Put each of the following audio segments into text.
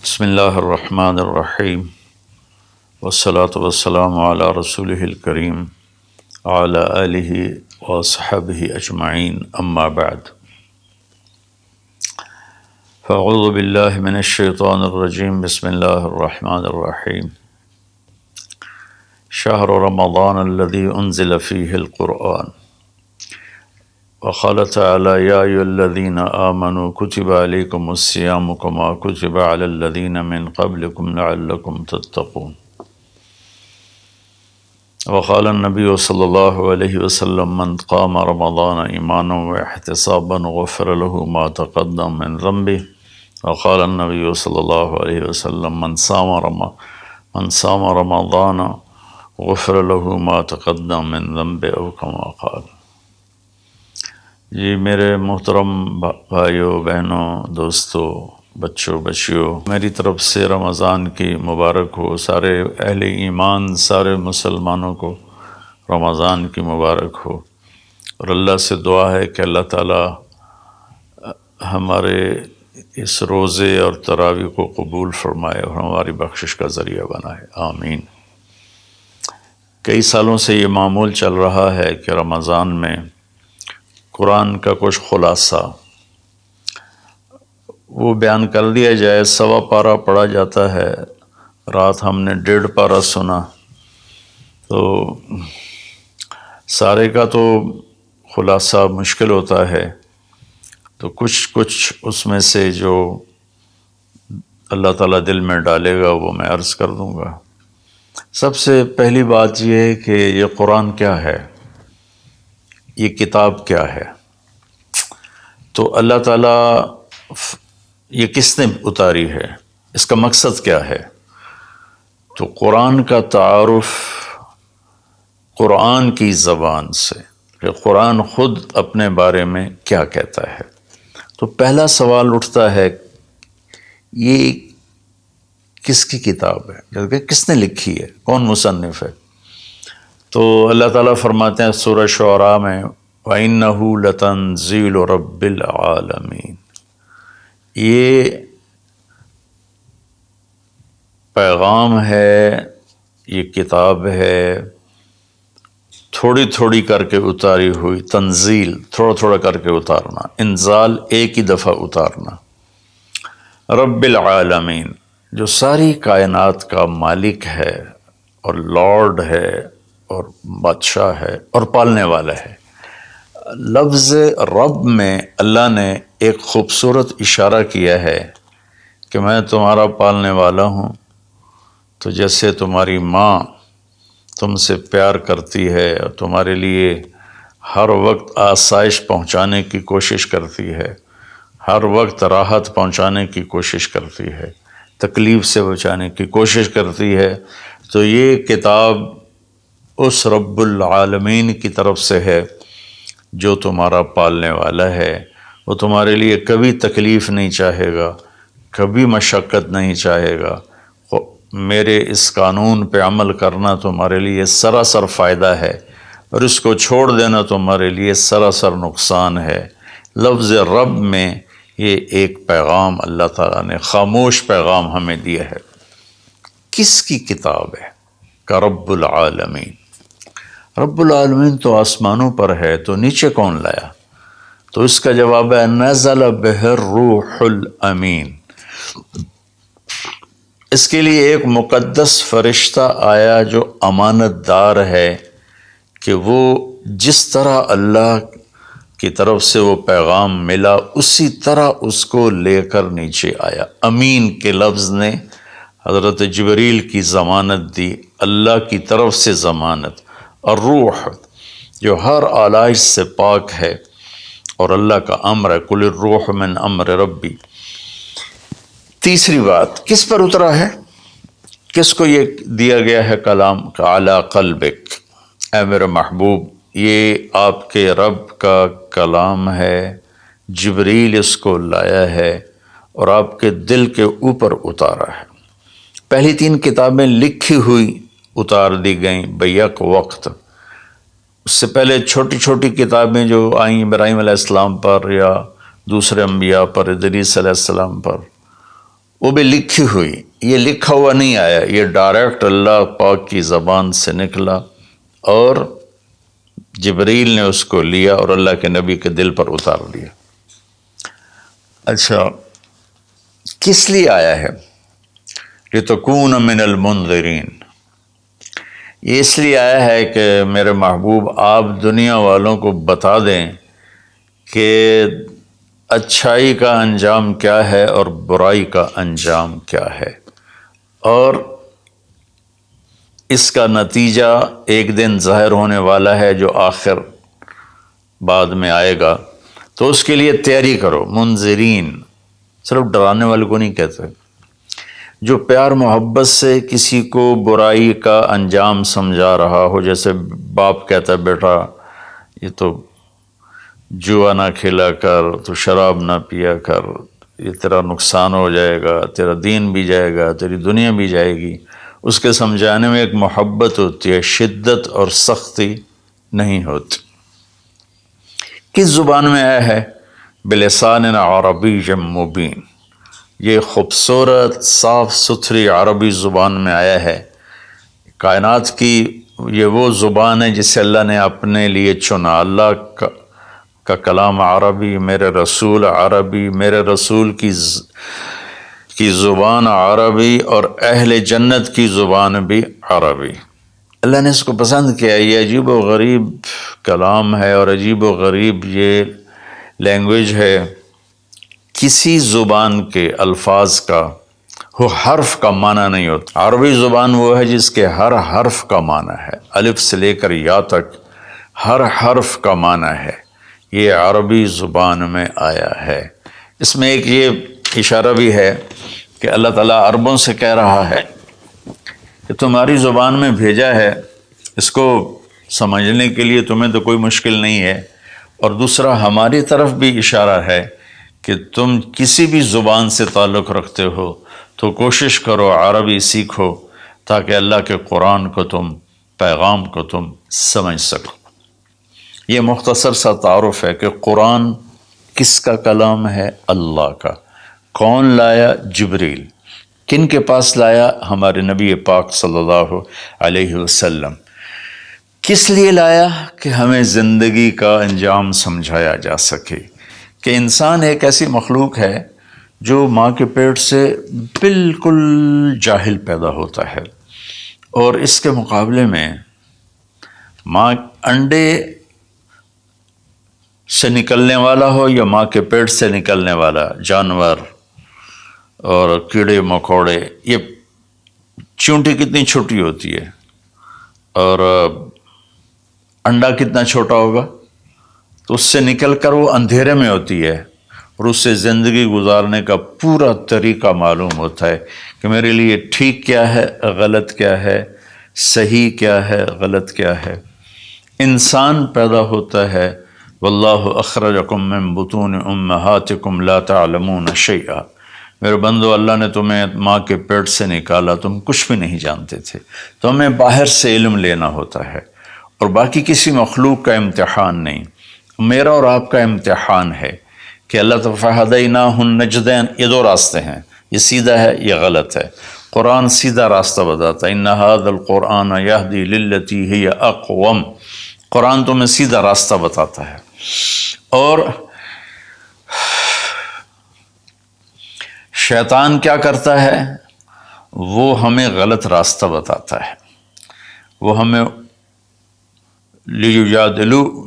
بسم اللہ الرحمن الرحیم والصلاة والسلام علی رسولہ الکریم وعلی آلہ وصحبہ اجمعین اما بعد فاعوذ باللہ من الشیطان الرجیم بسم اللہ الرحمن الرحیم شہر رمضان الذی انزل فیہ القرآن وقال تعالی یا ایھا الذین آمنوا کتب علیکم الصیام کما کتب علی الذین من قبلکم لعلکم تتقون وقال النبی صلی اللہ علیہ وسلم من قام رمضان ایمانا واحتسابا غفر له ما تقدم من ذنبه وقال النبی صلی اللہ علیہ وسلم من صام رمضان غفر له ما تقدم من ذنبه او کما قال۔ جی میرے محترم بھائیوں بہنوں دوستوں بچوں بچیوں، میری طرف سے رمضان کی مبارک ہو۔ سارے اہل ایمان سارے مسلمانوں کو رمضان کی مبارک ہو، اور اللہ سے دعا ہے کہ اللہ تعالیٰ ہمارے اس روزے اور تراویح کو قبول فرمائے اور ہماری بخشش کا ذریعہ بنائے، آمین۔ کئی سالوں سے یہ معمول چل رہا ہے کہ رمضان میں قرآن کا کچھ خلاصہ وہ بیان کر دیا جائے۔ 1.25 پارہ پڑھا جاتا ہے، رات ہم نے 1.5 پارہ سنا، تو سارے کا تو خلاصہ مشکل ہوتا ہے، تو کچھ اس میں سے جو اللہ تعالیٰ دل میں ڈالے گا وہ میں عرض کر دوں گا۔ سب سے پہلی بات یہ ہے کہ یہ قرآن کیا ہے، یہ کتاب کیا ہے؟ تو اللہ تعالیٰ یہ کس نے اتاری ہے، اس کا مقصد کیا ہے؟ تو قرآن کا تعارف قرآن کی زبان سے، کہ قرآن خود اپنے بارے میں کیا کہتا ہے۔ تو پہلا سوال اٹھتا ہے یہ کس کی کتاب ہے، کہ کس نے لکھی ہے، کون مصنف ہے؟ تو اللہ تعالیٰ فرماتے ہیں سورہ شعراء میں وَإِنَّهُ لَتَنزِيلُ رَبِّ الْعَالَمِينَ، یہ پیغام ہے، یہ کتاب ہے، تھوڑی تھوڑی کر کے اتاری ہوئی، تنزیل تھوڑا تھوڑا کر کے اتارنا، انزال ایک ہی دفعہ اتارنا۔ رب العالمین، جو ساری کائنات کا مالک ہے اور لارڈ ہے اور بادشاہ ہے اور پالنے والا ہے۔ لفظ رب میں اللہ نے ایک خوبصورت اشارہ کیا ہے کہ میں تمہارا پالنے والا ہوں، تو جیسے تمہاری ماں تم سے پیار کرتی ہے اور تمہارے لیے ہر وقت آسائش پہنچانے کی کوشش کرتی ہے، ہر وقت راحت پہنچانے کی کوشش کرتی ہے، تکلیف سے بچانے کی کوشش کرتی ہے، تو یہ کتاب اس رب العالمین کی طرف سے ہے جو تمہارا پالنے والا ہے۔ وہ تمہارے لیے کبھی تکلیف نہیں چاہے گا، کبھی مشقت نہیں چاہے گا۔ میرے اس قانون پہ عمل کرنا تمہارے لیے سراسر فائدہ ہے، اور اس کو چھوڑ دینا تمہارے لیے سراسر نقصان ہے۔ لفظ رب میں یہ ایک پیغام اللہ تعالیٰ نے خاموش پیغام ہمیں دیا ہے۔ کس کی کتاب ہے؟ کا رب العالمین۔ رب العالمین تو آسمانوں پر ہے، تو نیچے کون لایا؟ تو اس کا جواب ہے نزل بہ الروح الامین۔ اس کے لیے ایک مقدس فرشتہ آیا جو امانت دار ہے، کہ وہ جس طرح اللہ کی طرف سے وہ پیغام ملا اسی طرح اس کو لے کر نیچے آیا۔ امین کے لفظ نے حضرت جبریل کی ضمانت دی، اللہ کی طرف سے ضمانت۔ اور روح جو ہر آلائش سے پاک ہے اور اللہ کا امر ہے، قل الروح من امر ربی۔ تیسری بات، کس پر اترا ہے؟ کس کو یہ دیا گیا ہے کلام؟ علی قلبک، اے میرے محبوب، یہ آپ کے رب کا کلام ہے، جبریل اس کو لایا ہے اور آپ کے دل کے اوپر اتارا ہے۔ پہلی 3 کتابیں لکھی ہوئی اتار دی گئیں بیک وقت۔ اس سے پہلے چھوٹی چھوٹی کتابیں جو آئیں ابراہیم علیہ السلام پر یا دوسرے انبیاء پر، ادریس علیہ السلام پر، وہ بھی لکھی ہوئی، یہ لکھا ہوا نہیں آیا، یہ ڈائریکٹ اللہ پاک کی زبان سے نکلا اور جبریل نے اس کو لیا اور اللہ کے نبی کے دل پر اتار لیا۔ اچھا، کس لیے آیا ہے؟ لِتَكُونَ مِنَ الْمُنذِرِينَ، یہ اس لیے آیا ہے کہ میرے محبوب آپ دنیا والوں کو بتا دیں کہ اچھائی کا انجام کیا ہے اور برائی کا انجام کیا ہے، اور اس کا نتیجہ ایک دن ظاہر ہونے والا ہے جو آخر بعد میں آئے گا، تو اس کے لیے تیاری کرو۔ منذرین صرف ڈرانے والے کو نہیں کہتے، جو پیار محبت سے کسی کو برائی کا انجام سمجھا رہا ہو، جیسے باپ کہتا ہے بیٹا یہ تو جوا نہ کھیلا کر، تو شراب نہ پیا کر، یہ تیرا نقصان ہو جائے گا، تیرا دین بھی جائے گا، تیری دنیا بھی جائے گی، اس کے سمجھانے میں ایک محبت ہوتی ہے، شدت اور سختی نہیں ہوتی۔ کس زبان میں آیا ہے؟ بلسان عربی مبین، یہ خوبصورت صاف ستھری عربی زبان میں آیا ہے۔ کائنات کی یہ وہ زبان ہے جسے اللہ نے اپنے لیے چنا۔ اللہ کا کلام عربی، میرے رسول عربی، میرے رسول کی زبان عربی، اور اہل جنت کی زبان بھی عربی۔ اللہ نے اس کو پسند کیا۔ یہ عجیب و غریب کلام ہے اور عجیب و غریب یہ لینگویج ہے۔ کسی زبان کے الفاظ کا وہ حرف کا معنی نہیں ہوتا۔ عربی زبان وہ ہے جس کے ہر حرف کا معنی ہے، الف سے لے کر یا تک ہر حرف کا معنی ہے۔ یہ عربی زبان میں آیا ہے۔ اس میں ایک یہ اشارہ بھی ہے کہ اللہ تعالیٰ عربوں سے کہہ رہا ہے کہ تمہاری زبان میں بھیجا ہے، اس کو سمجھنے کے لیے تمہیں تو کوئی مشکل نہیں ہے، اور دوسرا ہماری طرف بھی اشارہ ہے کہ تم کسی بھی زبان سے تعلق رکھتے ہو تو کوشش کرو عربی سیکھو تاکہ اللہ کے قرآن کو تم، پیغام کو تم سمجھ سکو۔ یہ مختصر سا تعارف ہے کہ قرآن کس کا کلام ہے؟ اللہ کا۔ کون لایا؟ جبریل۔ کن کے پاس لایا؟ ہمارے نبی پاک صلی اللہ علیہ وسلم۔ کس لیے لایا؟ کہ ہمیں زندگی کا انجام سمجھایا جا سکے کہ انسان ایک ایسی مخلوق ہے جو ماں کے پیٹ سے بالکل جاہل پیدا ہوتا ہے، اور اس کے مقابلے میں ماں انڈے سے نکلنے والا ہو یا ماں کے پیٹ سے نکلنے والا جانور اور کیڑے مکوڑے، یہ چونٹی کتنی چھوٹی ہوتی ہے اور انڈا کتنا چھوٹا ہوگا، تو اس سے نکل کر وہ اندھیرے میں ہوتی ہے، اور اس سے زندگی گزارنے کا پورا طریقہ معلوم ہوتا ہے کہ میرے لیے ٹھیک کیا ہے، غلط کیا ہے، صحیح کیا ہے، غلط کیا ہے۔ انسان پیدا ہوتا ہے، واللہ اخرجکم من بطون امہاتکم لا تعلمون شیئا، میرے بندو اللہ نے تمہیں ماں کے پیٹ سے نکالا، تم کچھ بھی نہیں جانتے تھے، تو ہمیں باہر سے علم لینا ہوتا ہے، اور باقی کسی مخلوق کا امتحان نہیں، میرا اور آپ کا امتحان ہے کہ اللہ تعالیٰ فَهَدَيْنَاهُ النَّجْدَيْنِ، یہ دو راستے ہیں، یہ سیدھا ہے، یہ غلط ہے۔ قرآن سیدھا راستہ بتاتا ہے، إِنَّ هَذَا الْقُرْآنَ يَهْدِي لِلَّتِي هِيَ أَقْوَمُ، قرآن تمہیں سیدھا راستہ بتاتا ہے۔ اور شیطان کیا کرتا ہے؟ وہ ہمیں غلط راستہ بتاتا ہے، وہ ہمیں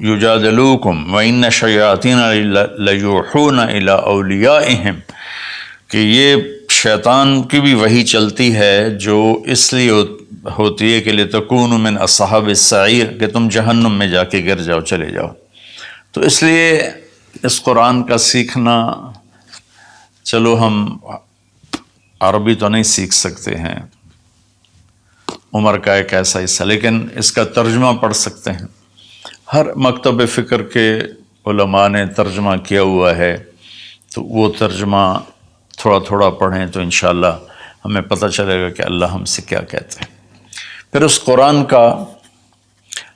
یجادلوکم وَإِنَّ الشَّیَاطِینَ لَیُوحُونَ إِلیٰ أَوْلِیَائِہِم، کہ یہ شیطان کی بھی وحی چلتی ہے جو اس لیے ہوتی ہے کہ لِتَکُونُوا مِنْ أَصْحَابِ السَّعِیرِ، کہ تم جہنم میں جا کے گر جاؤ، چلے جاؤ۔ تو اس لیے اس قرآن کا سیکھنا، چلو ہم عربی تو نہیں سیکھ سکتے ہیں، عمر کا ایک ایسا حصہ، لیکن اس کا ترجمہ پڑھ سکتے ہیں۔ ہر مکتب فکر کے علماء نے ترجمہ کیا ہوا ہے، تو وہ ترجمہ تھوڑا تھوڑا پڑھیں تو انشاءاللہ ہمیں پتہ چلے گا کہ اللہ ہم سے کیا کہتے ہیں۔ پھر اس قرآن کا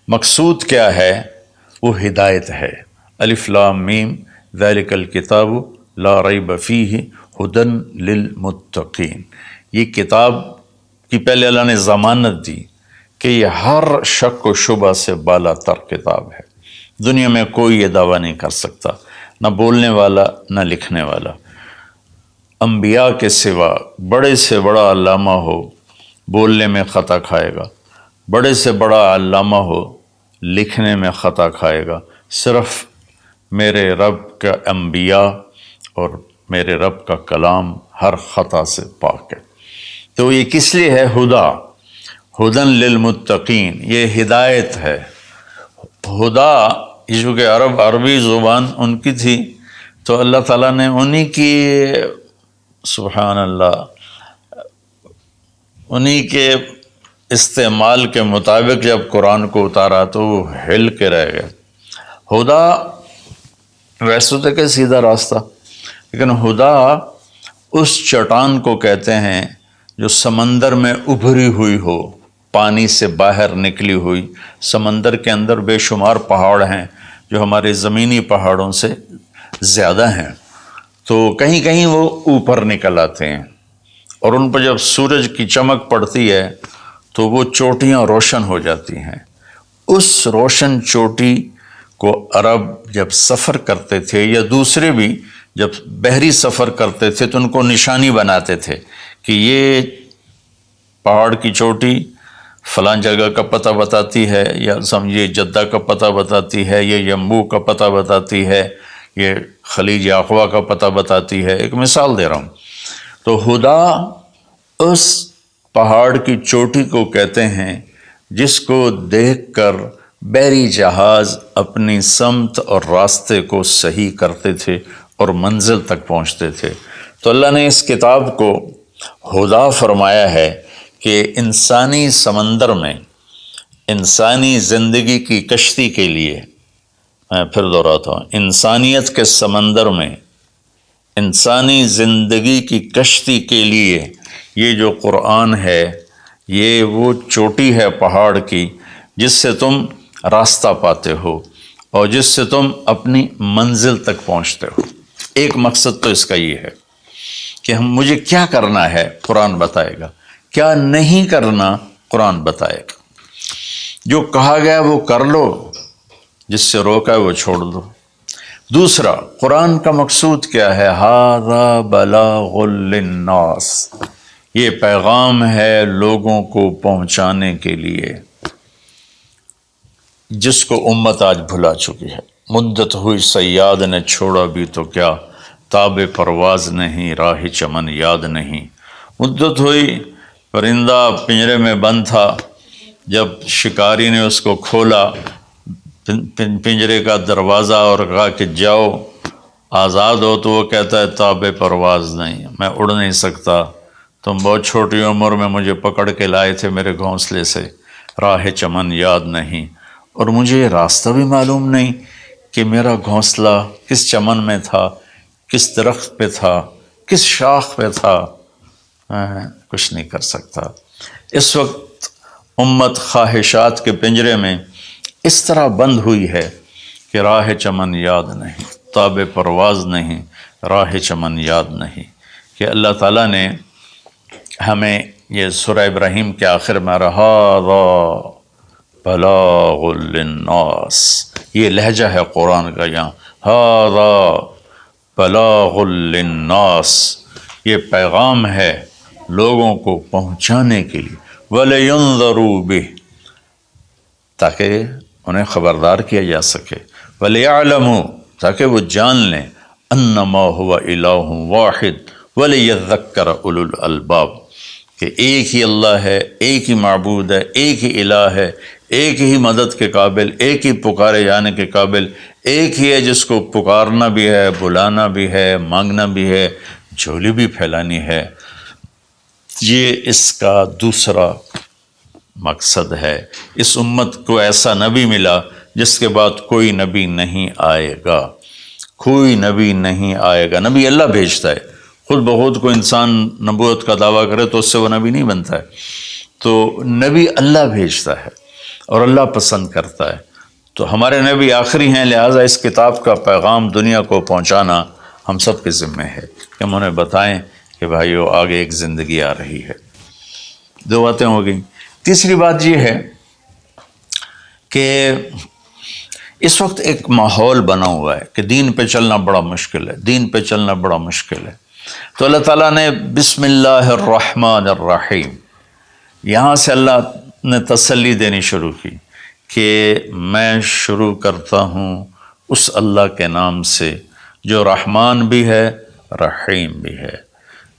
مقصود کیا ہے؟ وہ ہدایت ہے۔ الف لام میم ذالک الکتاب لا ریب فیہ ہدن للمتقین، یہ کتاب کی پہلے اللہ نے ضمانت دی کہ یہ ہر شک و شبہ سے بالا تر کتاب ہے، دنیا میں کوئی یہ دعویٰ نہیں کر سکتا، نہ بولنے والا نہ لکھنے والا۔ انبیاء کے سوا بڑے سے بڑا علامہ ہو بولنے میں خطا کھائے گا، بڑے سے بڑا علامہ ہو لکھنے میں خطا کھائے گا، صرف میرے رب کا انبیاء اور میرے رب کا کلام ہر خطا سے پاک ہے۔ تو یہ کس لیے ہے؟ ہدن للمتقین، یہ ہدایت ہے۔ ہدا یہ جو کہ عربی زبان ان کی تھی، تو اللہ تعالیٰ نے انہی کی، سبحان اللہ، انہی کے استعمال کے مطابق جب قرآن کو اتارا تو وہ ہل کے رہ گئے۔ ہدا ویسے تو کہ سیدھا راستہ، لیکن ہدا اس چٹان کو کہتے ہیں جو سمندر میں ابھری ہوئی ہو، پانی سے باہر نکلی ہوئی۔ سمندر کے اندر بے شمار پہاڑ ہیں جو ہمارے زمینی پہاڑوں سے زیادہ ہیں، تو کہیں کہیں وہ اوپر نکل آتے ہیں، اور ان پر جب سورج کی چمک پڑتی ہے تو وہ چوٹیاں روشن ہو جاتی ہیں۔ اس روشن چوٹی کو عرب جب سفر کرتے تھے یا دوسرے بھی جب بحری سفر کرتے تھے تو ان کو نشانی بناتے تھے کہ یہ پہاڑ کی چوٹی فلاں جگہ کا پتہ بتاتی ہے، یا سمجھیے جدہ کا پتہ بتاتی ہے، یہ یمبو کا پتہ بتاتی ہے، یہ خلیج عقبہ کا پتہ بتاتی ہے۔ ایک مثال دے رہا ہوں۔ تو ہدا اس پہاڑ کی چوٹی کو کہتے ہیں جس کو دیکھ کر بحری جہاز اپنی سمت اور راستے کو صحیح کرتے تھے اور منزل تک پہنچتے تھے۔ تو اللہ نے اس کتاب کو ہدا فرمایا ہے کہ انسانی سمندر میں، انسانی زندگی کی کشتی کے لیے، میں پھر دہراتا ہوں، انسانیت کے سمندر میں انسانی زندگی کی کشتی کے لیے یہ جو قرآن ہے، یہ وہ چوٹی ہے پہاڑ کی جس سے تم راستہ پاتے ہو اور جس سے تم اپنی منزل تک پہنچتے ہو۔ ایک مقصد تو اس کا یہ ہے کہ مجھے کیا کرنا ہے قرآن بتائے گا، کیا نہیں کرنا قرآن بتائے گا، جو کہا گیا وہ کر لو، جس سے روکا ہے وہ چھوڑ دو۔ دوسرا، قرآن کا مقصود کیا ہے؟ ھذا بلاغ للناس، یہ پیغام ہے لوگوں کو پہنچانے کے لیے، جس کو امت آج بھلا چکی ہے۔ مدت ہوئی صیاد نے چھوڑا بھی تو کیا، تاب پرواز نہیں راہ چمن یاد نہیں۔ مدت ہوئی، پرندہ پنجرے میں بند تھا، جب شکاری نے اس کو کھولا پنجرے کا دروازہ اور کہا کہ جاؤ آزاد ہو، تو وہ کہتا ہے تاب پرواز نہیں، میں اڑ نہیں سکتا، تم بہت چھوٹی عمر میں مجھے پکڑ کے لائے تھے میرے گھونسلے سے، راہ چمن یاد نہیں، اور مجھے یہ راستہ بھی معلوم نہیں کہ میرا گھونسلہ کس چمن میں تھا، کس درخت پہ تھا، کس شاخ پہ تھا، میں کچھ نہیں کر سکتا۔ اس وقت امت خواہشات کے پنجرے میں اس طرح بند ہوئی ہے کہ راہ چمن یاد نہیں، تاب پرواز نہیں، راہ چمن یاد نہیں، کہ اللہ تعالیٰ نے ہمیں یہ سورہ ابراہیم کے آخر میں ھذا بلاغ للناس، یہ لہجہ ہے قرآن کا، یہاں ھذا بلاغ للناس، یہ پیغام ہے لوگوں کو پہنچانے کے لیے، وَلِيُنذَرُوا بِهِ، تاکہ انہیں خبردار کیا جا سکے، وَلِيَعْلَمُوا، تاکہ وہ جان لیں، أَنَّمَا هُوَ إِلَٰهٌ وَاحِدٌ وَلِيَذَّكَّرَ أُولُو الْأَلْبَابِ، کہ ایک ہی اللہ ہے، ایک ہی معبود ہے، ایک ہی الہ ہے، ایک ہی مدد کے قابل، ایک ہی پکارے جانے کے قابل، ایک ہی ہے جس کو پکارنا بھی ہے، بلانا بھی ہے، مانگنا بھی ہے، جھولی بھی پھیلانی ہے۔ یہ اس کا دوسرا مقصد ہے۔ اس امت کو ایسا نبی ملا جس کے بعد کوئی نبی نہیں آئے گا، کوئی نبی نہیں آئے گا۔ نبی اللہ بھیجتا ہے، خود بخود کوئی انسان نبوت کا دعویٰ کرے تو اس سے وہ نبی نہیں بنتا ہے، تو نبی اللہ بھیجتا ہے اور اللہ پسند کرتا ہے۔ تو ہمارے نبی آخری ہیں، لہٰذا اس کتاب کا پیغام دنیا کو پہنچانا ہم سب کے ذمہ ہے کہ ہم انہیں بتائیں کہ بھائیو آگے ایک زندگی آ رہی ہے۔ 2 باتیں ہو گئیں۔ تیسری بات یہ ہے کہ اس وقت ایک ماحول بنا ہوا ہے کہ دین پہ چلنا بڑا مشکل ہے، دین پہ چلنا بڑا مشکل ہے۔ تو اللہ تعالیٰ نے بسم اللہ الرحمن الرحیم، یہاں سے اللہ نے تسلی دینی شروع کی کہ میں شروع کرتا ہوں اس اللہ کے نام سے جو رحمان بھی ہے رحیم بھی ہے،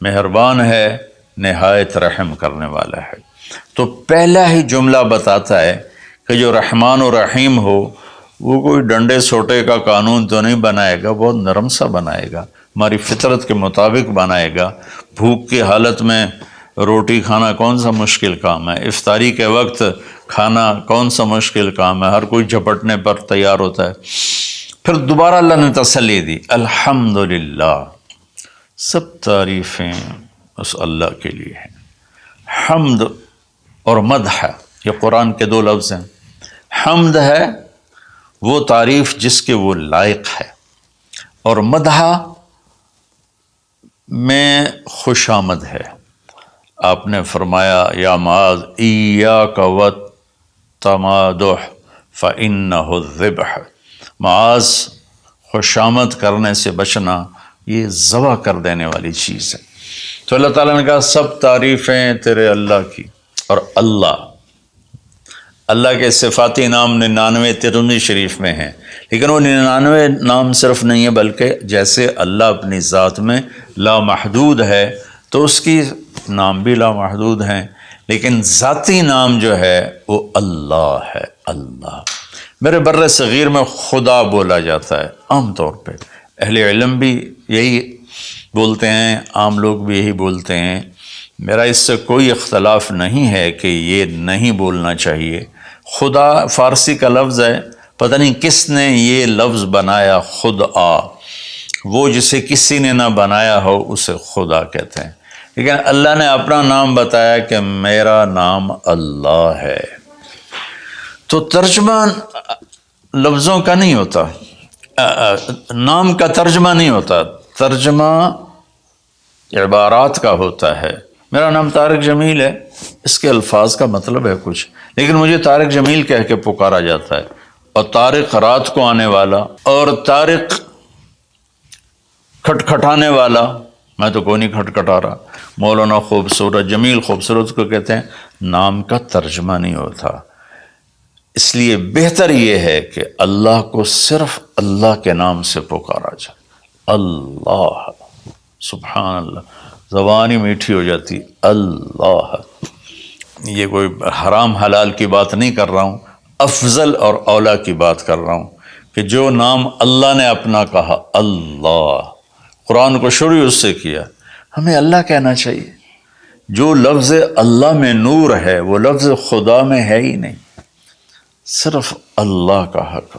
مہربان ہے، نہایت رحم کرنے والا ہے۔ تو پہلا ہی جملہ بتاتا ہے کہ جو رحمان و رحیم ہو وہ کوئی ڈنڈے سوٹے کا قانون تو نہیں بنائے گا، بہت نرم سا بنائے گا، ہماری فطرت کے مطابق بنائے گا۔ بھوک کی حالت میں روٹی کھانا کون سا مشکل کام ہے، افطاری کے وقت کھانا کون سا مشکل کام ہے، ہر کوئی جھپٹنے پر تیار ہوتا ہے۔ پھر دوبارہ اللہ نے تسلی دی، الحمدللہ، سب تعریفیں اس اللہ کے لیے ہیں۔ حمد اور مدح یہ قرآن کے 2 لفظ ہیں۔ حمد ہے وہ تعریف جس کے وہ لائق ہے، اور مدح میں خوش آمد ہے۔ آپ نے فرمایا یا معاذ ایاک والتمادح فإنہ الذبح، معاذ خوش آمد کرنے سے بچنا یہ ذبح کر دینے والی چیز ہے۔ تو اللہ تعالیٰ نے کہا سب تعریفیں تیرے اللہ کی، اور اللہ کے صفاتی نام 99 ترمذی شریف میں ہیں، لیکن وہ 99 نام صرف نہیں ہے بلکہ جیسے اللہ اپنی ذات میں لامحدود ہے تو اس کی نام بھی لامحدود ہیں، لیکن ذاتی نام جو ہے وہ اللہ ہے۔ اللہ میرے بر صغیر میں خدا بولا جاتا ہے عام طور پہ، اہل علم بھی یہی بولتے ہیں، عام لوگ بھی یہی بولتے ہیں۔ میرا اس سے کوئی اختلاف نہیں ہے کہ یہ نہیں بولنا چاہیے۔ خدا فارسی کا لفظ ہے، پتہ نہیں کس نے یہ لفظ بنایا، خدا، وہ جسے کسی نے نہ بنایا ہو اسے خدا کہتے ہیں، لیکن اللہ نے اپنا نام بتایا کہ میرا نام اللہ ہے۔ تو ترجمہ لفظوں کا نہیں ہوتا، نام کا ترجمہ نہیں ہوتا، ترجمہ عبارات کا ہوتا ہے۔ میرا نام طارق جمیل ہے، اس کے الفاظ کا مطلب ہے کچھ، لیکن مجھے طارق جمیل کہہ کے پکارا جاتا ہے، اور طارق رات کو آنے والا، اور طارق کھٹکھٹانے والا، میں تو کوئی نہیں کھٹکھٹا رہا۔ مولانا خوبصورت، جمیل خوبصورت کو کہتے ہیں، نام کا ترجمہ نہیں ہوتا۔ اس لیے بہتر یہ ہے کہ اللہ کو صرف اللہ کے نام سے پکارا جائے، اللہ، سبحان اللہ، زبان ہی میٹھی ہو جاتی، اللہ۔ یہ کوئی حرام حلال کی بات نہیں کر رہا ہوں، افضل اور اولا کی بات کر رہا ہوں کہ جو نام اللہ نے اپنا کہا، اللہ، قرآن کو شروع اس سے کیا، ہمیں اللہ کہنا چاہیے۔ جو لفظ اللہ میں نور ہے وہ لفظ خدا میں ہے ہی نہیں، صرف اللہ کا حق،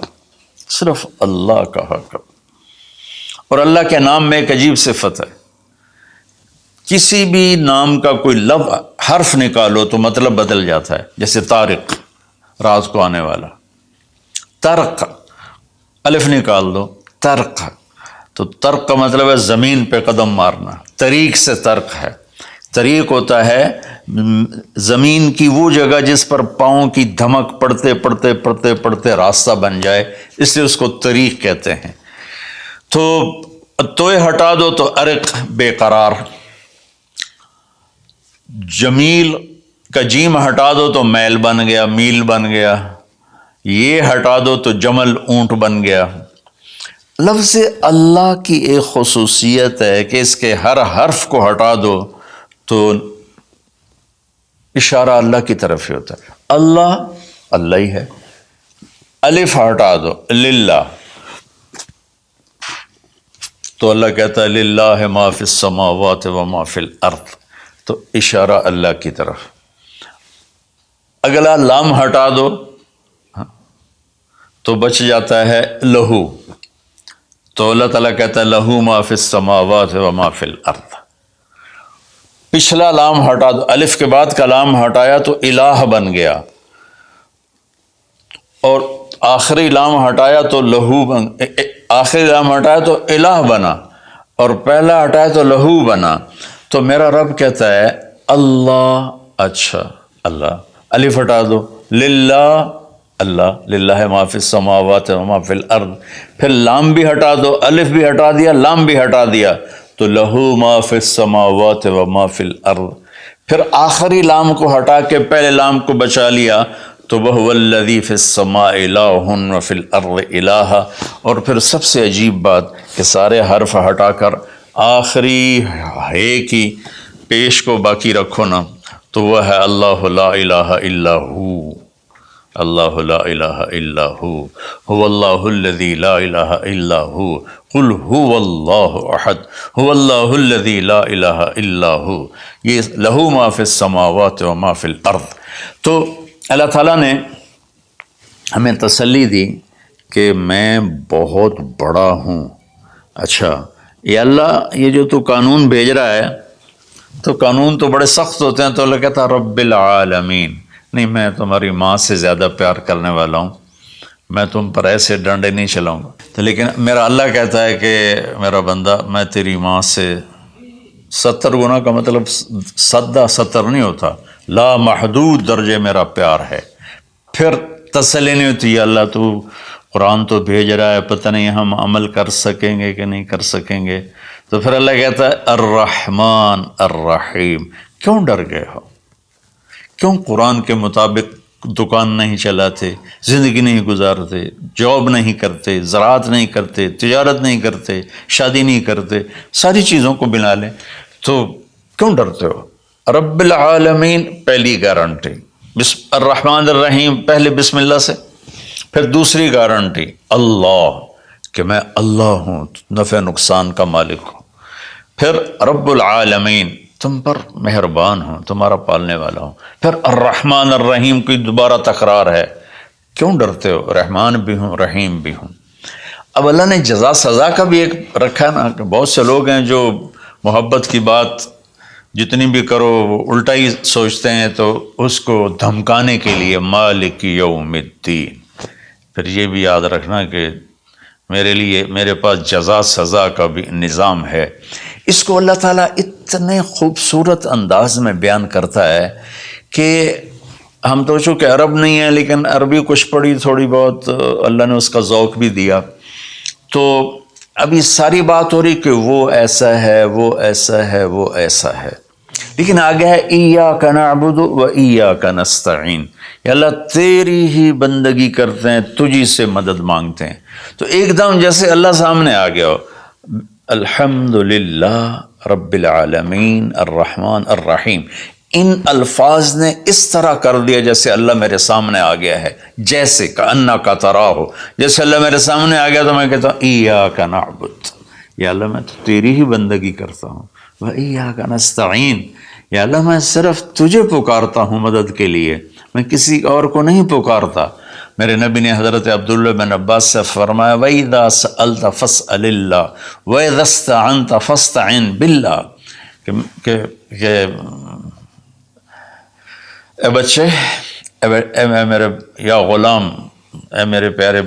صرف اللہ کا حق۔ اور اللہ کے نام میں ایک عجیب صفت ہے، کسی بھی نام کا کوئی لفظ حرف نکالو تو مطلب بدل جاتا ہے۔ جیسے طارق، رات کو آنے والا، طرق، الف نکال دو، طرق، تو طرق کا مطلب ہے زمین پہ قدم مارنا، طریق سے طرق ہے۔ طریق ہوتا ہے زمین کی وہ جگہ جس پر پاؤں کی دھمک پڑتے پڑتے پڑتے پڑتے راستہ بن جائے، اس لیے اس کو طریق کہتے ہیں۔ تو توئے ہٹا دو تو ارق، بے قرار۔ جمیل کا جیم ہٹا دو تو میل بن گیا، میل بن گیا۔ یہ ہٹا دو تو جمل، اونٹ بن گیا۔ لفظ اللہ کی ایک خصوصیت ہے کہ اس کے ہر حرف کو ہٹا دو تو اشارہ اللہ کی طرف ہی ہوتا ہے، اللہ اللہ ہی ہے۔ الف ہٹا دو، للہ، تو اللہ کہتا ہے للہ ما فی السماوات و ما فی الارض، تو اشارہ اللہ کی طرف۔ اگلا لام ہٹا دو تو بچ جاتا ہے لہو، تو اللہ تعالیٰ کہتا ہے لہو ما فی السماوات و ما فی الارض۔ پچھلا لام ہٹا دو، الف کے بعد کا لام ہٹایا تو الہ بن گیا، اور آخری لام ہٹایا تو لہو بن، آخری لام ہٹایا تو الہ بنا۔ اور پہلا ہٹایا تو لہو بنا. تو میرا رب کہتا ہے اللہ، اچھا اللہ، الف ہٹا دو، للہ، اللہ، للہ ما فی السماوات و ما فی الارض، پھر لام بھی ہٹا دو، الف بھی ہٹا دیا، لام بھی ہٹا دیا، تو لہو ما فی السماوات و ما فی الارض. پھر آخری لام کو ہٹا کے پہلے لام کو بچا لیا تو وَهُوَ الَّذِي فِي السَّمَاءِ إِلَٰهٌ وَفِي الْأَرْضِ إِلَٰهٌ. اور پھر سب سے عجیب بات کہ سارے حرف ہٹا کر آخری ہے کی پیش کو باقی رکھو نا، تو وہ ہے اللہ لا الہ الا ہو. اللہ لا الہ الا ہو، هو اللہ الذی لا الہ الا ہو، قل هو اللہ احد، هو اللہ الذی لا الہ الا ہو. یہ لہو ما فی السماوات و ما فی الارض. تو اللہ تعالیٰ نے ہمیں تسلی دی کہ میں بہت بڑا ہوں. اچھا یہ اللہ، یہ جو تو قانون بھیج رہا ہے تو قانون تو بڑے سخت ہوتے ہیں، تو اللہ کہتا رب العالمین، نہیں میں تمہاری ماں سے زیادہ پیار کرنے والا ہوں، میں تم پر ایسے ڈنڈے نہیں چلاؤں گا. تو لیکن میرا اللہ کہتا ہے کہ میرا بندہ میں تیری ماں سے 70 گنا کا مطلب 70 نہیں ہوتا، لا محدود درجے میرا پیار ہے. پھر تسلی نہیں ہوتی، اللہ تو قرآن تو بھیج رہا ہے، پتہ نہیں ہم عمل کر سکیں گے کہ نہیں کر سکیں گے. تو پھر اللہ کہتا ہے الرحمن الرحیم. کیوں ڈر گئے ہو؟ کیوں قرآن کے مطابق دکان نہیں چلاتے، زندگی نہیں گزارتے، جاب نہیں کرتے، زراعت نہیں کرتے، تجارت نہیں کرتے، شادی نہیں کرتے، ساری چیزوں کو بنا لیں، تو کیوں ڈرتے ہو؟ رب العالمین پہلی گارنٹی، الرحمن الرحیم پہلے بسم اللہ سے. پھر دوسری گارنٹی اللہ، کہ میں اللہ ہوں، نفع نقصان کا مالک ہوں. پھر رب العالمین، تم پر مہربان ہوں، تمہارا پالنے والا ہوں. پھر الرحمن الرحیم کی دوبارہ تکرار ہے. کیوں ڈرتے ہو؟ رحمان بھی ہوں، رحیم بھی ہوں. اب اللہ نے جزا سزا کا بھی ایک رکھا نا، کہ بہت سے لوگ ہیں جو محبت کی بات جتنی بھی کرو وہ الٹا ہی سوچتے ہیں، تو اس کو دھمکانے کے لیے مالک یوم الدین. پھر یہ بھی یاد رکھنا کہ میرے پاس جزا سزا کا بھی نظام ہے. اس کو اللہ تعالیٰ اتنے خوبصورت انداز میں بیان کرتا ہے کہ ہم تو چونکہ عرب نہیں ہیں، لیکن عربی کچھ پڑھی تھوڑی بہت، اللہ نے اس کا ذوق بھی دیا. تو ابھی ساری بات ہو رہی کہ وہ ایسا ہے، وہ ایسا ہے، وہ ایسا ہے، لیکن آگے ہے ایاک نعبد و ایاک نستعین. یا اللہ تیری ہی بندگی کرتے ہیں، تجھی سے مدد مانگتے ہیں. تو ایک دم جیسے اللہ سامنے آ گیا ہو، الحمدللہ رب العالمین الرحمن الرحیم. ان الفاظ نے اس طرح کر دیا جیسے اللہ میرے سامنے آ گیا ہے، جیسے کأنک تراہ، جیسے اللہ میرے سامنے آ گیا تو میں کہتا ہوں ایاک نعبد، یا اللہ میں تو تیری ہی بندگی کرتا ہوں، و ایاک نستعین، یا اللہ میں صرف تجھے پکارتا ہوں مدد کے لیے، میں کسی اور کو نہیں پکارتا. میرے نبی نے حضرت عبداللہ بن عباس سے فرمایا وَإِذَا سَأَلْتَ فَاسْأَلِ اللَّهِ وَإِذَا اسْتَعَنْتَ فَاسْتَعِنْ بِاللَّهِ، کہ اے بچے، اے میرے یا غلام، اے میرے پیارے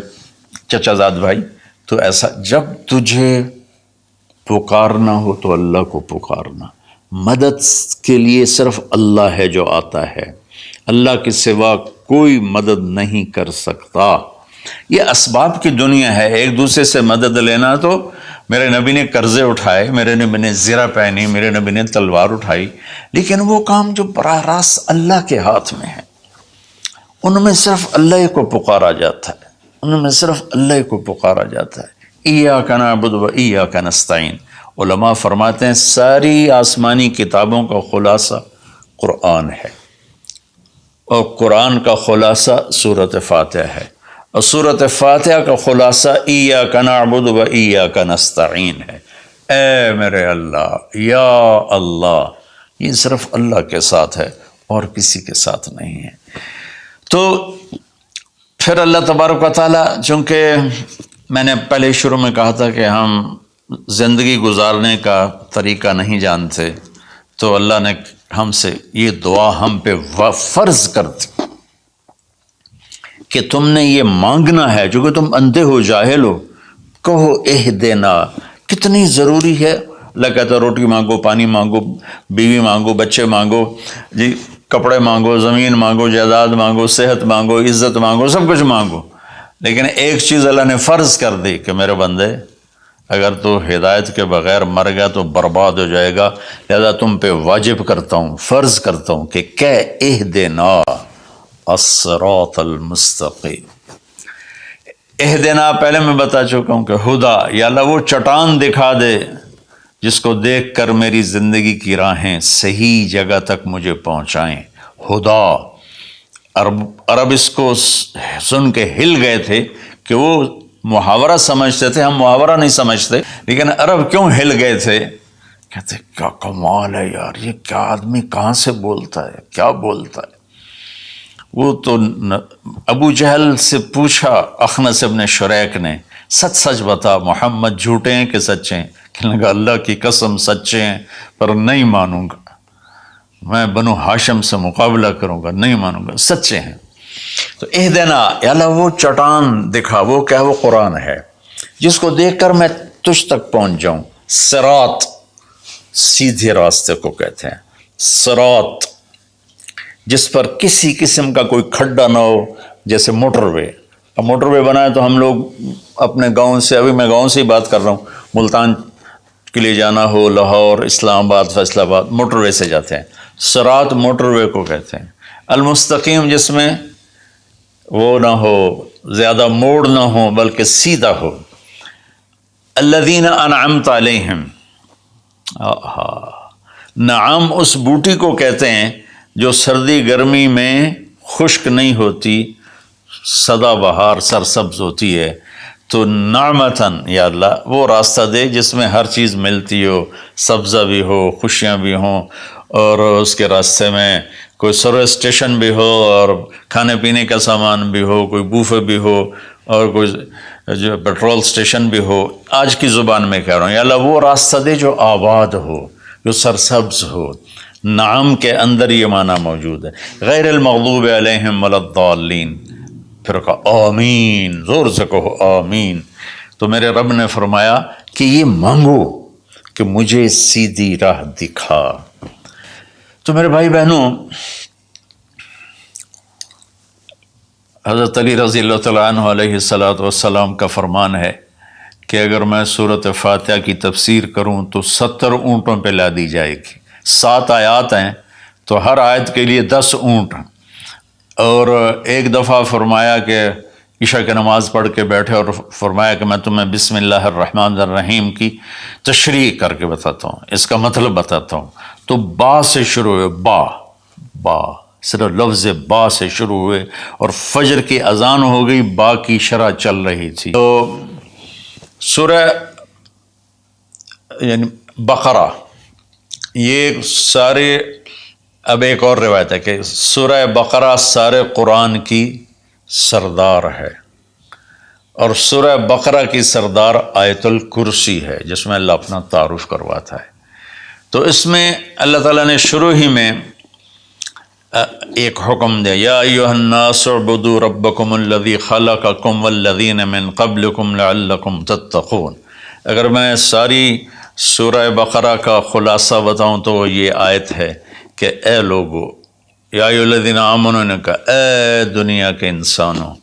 چچا زاد بھائی، تو ایسا جب تجھے پکارنا ہو تو اللہ کو پکارنا. مدد کے لیے صرف اللہ ہے جو آتا ہے، اللہ کے سوا کوئی مدد نہیں کر سکتا. یہ اسباب کی دنیا ہے، ایک دوسرے سے مدد لینا. تو میرے نبی نے قرضے اٹھائے، میرے نبی نے زرہ پہنی، میرے نبی نے تلوار اٹھائی، لیکن وہ کام جو براہ راست اللہ کے ہاتھ میں ہے، ان میں صرف اللہ کو پکارا جاتا ہے، ان میں صرف اللہ کو پکارا جاتا ہے. ایاک نعبد و ایاک نستعین. علماء فرماتے ہیں ساری آسمانی کتابوں کا خلاصہ قرآن ہے، اور قرآن کا خلاصہ سورۃ فاتحہ ہے، اور سورۃ فاتحہ کا خلاصہ ایاک نعبد و ایاک نستعین ہے. اے میرے اللہ، یا اللہ، یہ صرف اللہ کے ساتھ ہے اور کسی کے ساتھ نہیں ہے. تو پھر اللہ تبارک و تعالیٰ، چونکہ میں نے پہلے شروع میں کہا تھا کہ ہم زندگی گزارنے کا طریقہ نہیں جانتے، تو اللہ نے ہم سے یہ دعا ہم پہ فرض کر دی کہ تم نے یہ مانگنا ہے، جو کہ تم اندھے ہو، جاہل ہو، کہو اہدنا، کتنی ضروری ہے. اللہ کہتا ہے روٹی مانگو، پانی مانگو، بیوی مانگو، بچے مانگو، جی کپڑے مانگو، زمین مانگو، جائیداد مانگو، صحت مانگو، عزت مانگو، سب کچھ مانگو. لیکن ایک چیز اللہ نے فرض کر دی کہ میرے بندے اگر تو ہدایت کے بغیر مر گیا تو برباد ہو جائے گا، لہذا تم پہ واجب کرتا ہوں، فرض کرتا ہوں کہ اہدنا الصراط المستقیم. اہدنا پہلے میں بتا چکا ہوں کہ ہدا، یا اللہ وہ چٹان دکھا دے جس کو دیکھ کر میری زندگی کی راہیں صحیح جگہ تک مجھے پہنچائیں. ہدا، عرب اس کو سن کے ہل گئے تھے کہ وہ محاورہ سمجھتے تھے، ہم محاورہ نہیں سمجھتے، لیکن عرب کیوں ہل گئے تھے؟ کہتے کیا کمال ہے یار، یہ کیا آدمی کہاں سے بولتا ہے، کیا بولتا ہے. وہ تو ابو جہل سے پوچھا اخنس ابن شریک نے، سچ سچ بتا محمد جھوٹے ہیں کہ سچے ہیں؟ کہنے لگا اللہ کی قسم سچے ہیں، پر نہیں مانوں گا، میں بنو ہاشم سے مقابلہ کروں گا، نہیں مانوں گا، سچے ہیں. تو اہدنا، یا اللہ وہ چٹان دکھا، وہ کیا، وہ قرآن ہے جس کو دیکھ کر میں تجھ تک پہنچ جاؤں. صراط، سیدھے راستے کو کہتے ہیں. صراط جس پر کسی قسم کا کوئی کھڈا نہ ہو، جیسے موٹر وے. اب موٹر وے بنائے تو ہم لوگ اپنے گاؤں سے، ابھی میں گاؤں سے ہی بات کر رہا ہوں، ملتان کے لیے جانا ہو، لاہور، اسلام آباد، فیصل آباد، موٹر وے سے جاتے ہیں. صراط موٹر وے کو کہتے ہیں. المستقیم جس میں وہ نہ ہو، زیادہ موڑ نہ ہو بلکہ سیدھا ہو. الذین انعمت علیہم، نعم اس بوٹی کو کہتے ہیں جو سردی گرمی میں خشک نہیں ہوتی، سدا بہار سرسبز ہوتی ہے. تو نعمتاً، یا اللہ وہ راستہ دے جس میں ہر چیز ملتی ہو، سبزہ بھی ہو، خوشیاں بھی ہوں، اور اس کے راستے میں کوئی سروس اسٹیشن بھی ہو، اور کھانے پینے کا سامان بھی ہو، کوئی بوفے بھی ہو، اور کوئی جو پیٹرول اسٹیشن بھی ہو. آج کی زبان میں کہہ رہا ہوں، یا اللہ وہ راستہ دے جو آباد ہو، جو سرسبز ہو. نعم کے اندر یہ معنی موجود ہے. غیر المغضوب علیہم ولا الضالین. پھر کہا آمین، زور سے کہو آمین. تو میرے رب نے فرمایا کہ یہ مانگو کہ مجھے سیدھی راہ دکھا. تو میرے بھائی بہنوں، حضرت علی رضی اللہ تعالیٰ عنہ علیہ السلام کا فرمان ہے کہ اگر میں سورۃ فاتحہ کی تفسیر کروں تو 70 اونٹوں پہ لا دی جائے گی. 7 آیات ہیں تو ہر آیت کے لیے 10 اونٹ. اور ایک دفعہ فرمایا کہ عشاء کی نماز پڑھ کے بیٹھے اور فرمایا کہ میں تمہیں بسم اللہ الرحمن الرحیم کی تشریح کر کے بتاتا ہوں، اس کا مطلب بتاتا ہوں. تو با سے شروع ہوئے، با صرف لفظ با سے شروع ہوئے، اور فجر کی اذان ہو گئی، با کی شرح چل رہی تھی. تو سورہ یعنی بقرہ، یہ سارے، اب ایک اور روایت ہے کہ سورہ بقرہ سارے قرآن کی سردار ہے، اور سورہ بقرہ کی سردار آیت الکرسی ہے جس میں اللہ اپنا تعارف کرواتا ہے. تو اس میں اللہ تعالیٰ نے شروع ہی میں ایک حکم دیا، یا ایھا الناس اعبدوا ربکم الذی خلقکم والذین من قبلکم لعلکم تتقون. اگر میں ساری سورہ بقرہ کا خلاصہ بتاؤں تو یہ آیت ہے کہ اے لوگو، یا ایھا الذین آمنوا نے کہا اے دنیا کے انسانوں،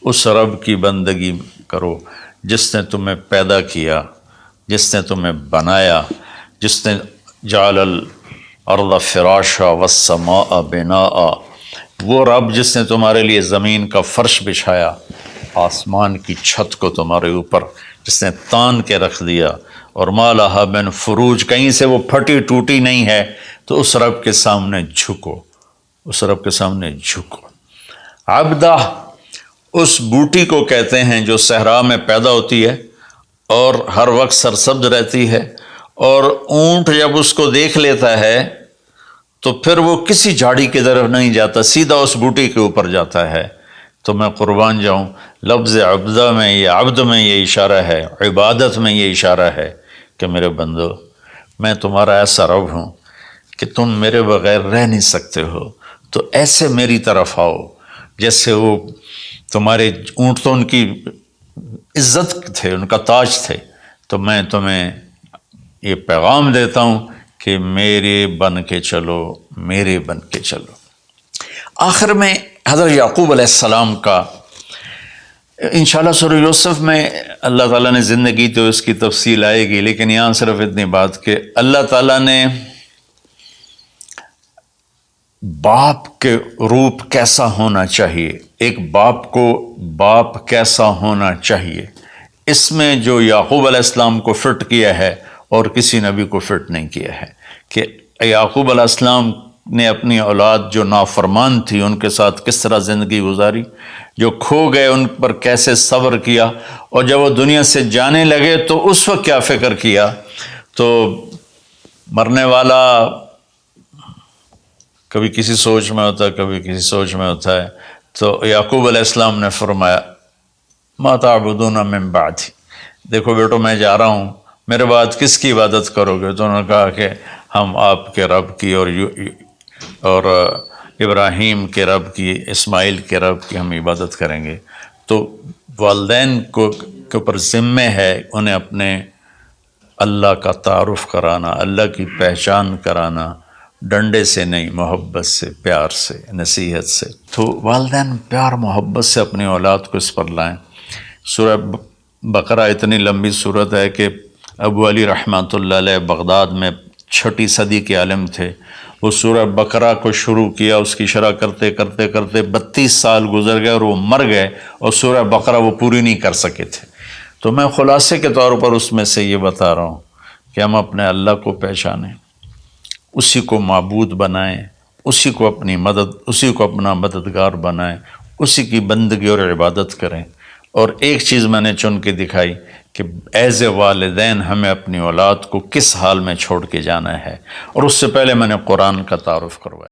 اس رب کی بندگی کرو جس نے تمہیں پیدا کیا، جس نے تمہیں بنایا، جس نے جعل الارض فراشا والسماء بناء. وہ رب جس نے تمہارے لیے زمین کا فرش بچھایا، آسمان کی چھت کو تمہارے اوپر جس نے تان کے رکھ دیا، اور ما لہا من فروج، کہیں سے وہ پھٹی ٹوٹی نہیں ہے. تو اس رب کے سامنے جھکو، اس رب کے سامنے جھکو. عبدہ اس بوٹی کو کہتے ہیں جو صحرا میں پیدا ہوتی ہے اور ہر وقت سرسبز رہتی ہے، اور اونٹ جب اس کو دیکھ لیتا ہے تو پھر وہ کسی جھاڑی کی طرف نہیں جاتا، سیدھا اس بوٹی کے اوپر جاتا ہے. تو میں قربان جاؤں، لفظ عبدہ میں، یہ عبد میں یہ اشارہ ہے، عبادت میں یہ اشارہ ہے کہ میرے بندو، میں تمہارا ایسا رب ہوں کہ تم میرے بغیر رہ نہیں سکتے ہو. تو ایسے میری طرف آؤ جیسے وہ تمہارے اونٹ تو ان کی عزت تھے، ان کا تاج تھے. تو میں تمہیں یہ پیغام دیتا ہوں کہ میرے بن کے چلو، میرے بن کے چلو۔ آخر میں حضرت یعقوب علیہ السلام کا انشاءاللہ سورہ یوسف میں اللہ تعالیٰ نے زندگی تو اس کی تفصیل آئے گی، لیکن یہاں صرف اتنی بات کہ اللہ تعالیٰ نے باپ کے روپ کیسا ہونا چاہیے، ایک باپ کو باپ کیسا ہونا چاہیے، اس میں جو یعقوب علیہ السلام کو فٹ کیا ہے اور کسی نبی کو فٹ نہیں کیا ہے، کہ یعقوب علیہ السلام نے اپنی اولاد جو نافرمان تھی ان کے ساتھ کس طرح زندگی گزاری، جو کھو گئے ان پر کیسے صبر کیا، اور جب وہ دنیا سے جانے لگے تو اس وقت کیا فکر کیا۔ تو مرنے والا کبھی کسی سوچ میں ہوتا ہے، کبھی کسی سوچ میں ہوتا ہے، تو یعقوب علیہ السلام نے فرمایا ما تعبدون من بعدی، دیکھو بیٹو میں جا رہا ہوں، میرے بعد کس کی عبادت کرو گے؟ تو انہوں نے کہا کہ ہم آپ کے رب کی اور ابراہیم کے رب کی، اسماعیل کے رب کی ہم عبادت کریں گے۔ تو والدین کے اوپر ذمہ ہے انہیں اپنے اللہ کا تعارف کرانا، اللہ کی پہچان کرانا، ڈنڈے سے نہیں، محبت سے، پیار سے، نصیحت سے۔ تو والدین پیار محبت سے اپنی اولاد کو اس پر لائیں۔ سورہ بقرہ اتنی لمبی صورت ہے کہ ابو علی رحمۃ اللہ علیہ بغداد میں 6 صدی کے عالم تھے، وہ سورہ بقرہ کو شروع کیا، اس کی شرح کرتے کرتے کرتے 32 سال گزر گئے اور وہ مر گئے، اور سورہ بقرہ وہ پوری نہیں کر سکے تھے۔ تو میں خلاصے کے طور پر اس میں سے یہ بتا رہا ہوں کہ ہم اپنے اللہ کو پہچانیں، اسی کو معبود بنائیں، اسی کو اپنی مدد، اسی کو اپنا مددگار بنائیں، اسی کی بندگی اور عبادت کریں۔ اور ایک چیز میں نے چن کے دکھائی کہ ایز اے والدین ہمیں اپنی اولاد کو کس حال میں چھوڑ کے جانا ہے، اور اس سے پہلے میں نے قرآن کا تعارف کروایا۔